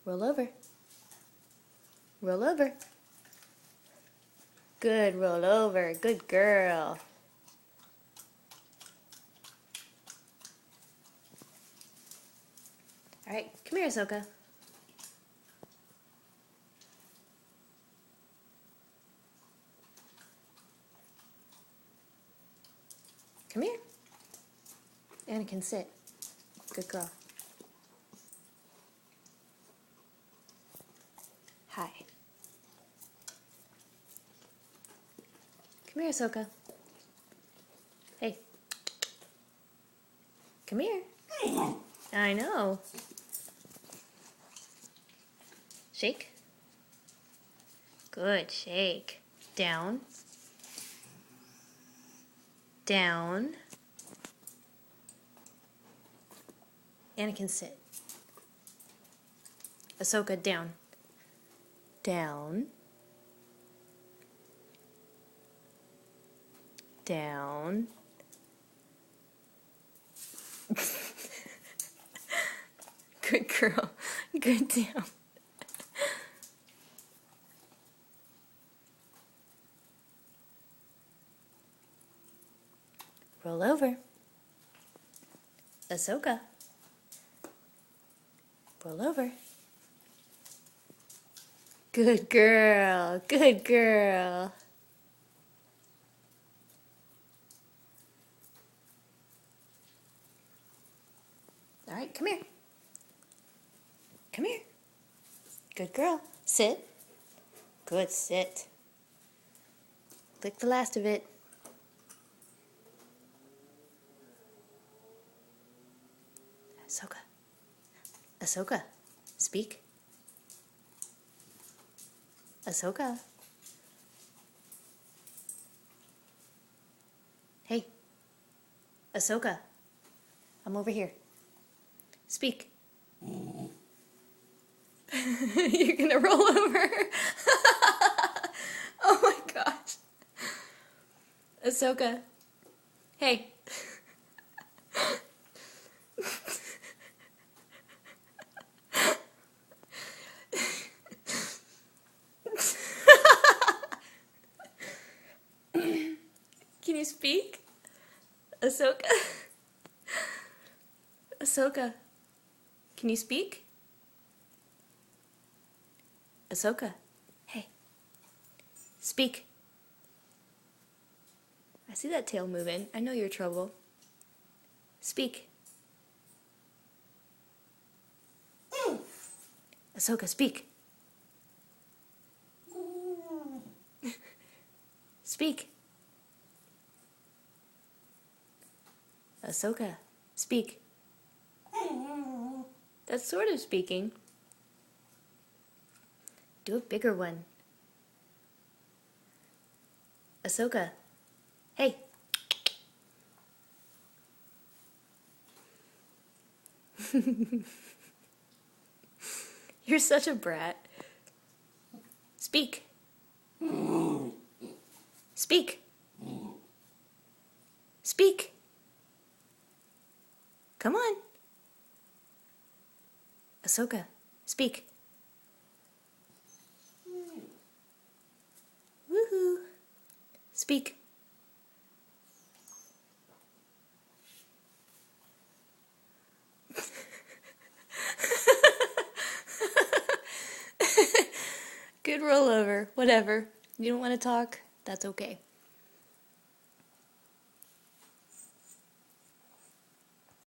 Roll over. Roll over. Good, roll over. Good girl. All right, come here, Ahsoka. Come here. Anakin, sit. Good girl. Hi. Come here, Ahsoka. Hey. Come here. I know. Shake. Good, shake. Down. Down. Anakin, sit. Ahsoka, down. Down. Down. Good girl. Good down. Roll over. Ahsoka. Roll over. Good girl. Good girl. All right, come here. Come here. Good girl. Sit. Good, sit. Lick the last of it. Ahsoka. Ahsoka. Speak. Ahsoka. Hey. Ahsoka. I'm over here. Speak. You're gonna roll over. Oh my gosh. Ahsoka. Hey. Can you speak? Ahsoka? Ahsoka, can you speak? Ahsoka, hey. Speak. I see that tail moving. I know you're trouble. Speak. Ahsoka, speak. Speak. Ahsoka, speak. That's sort of speaking. Do a bigger one. Ahsoka, hey. You're such a brat. Speak. Speak. Speak. Come on. Ahsoka, speak. Woohoo. Speak. Good rollover. Whatever. You don't want to talk? That's okay.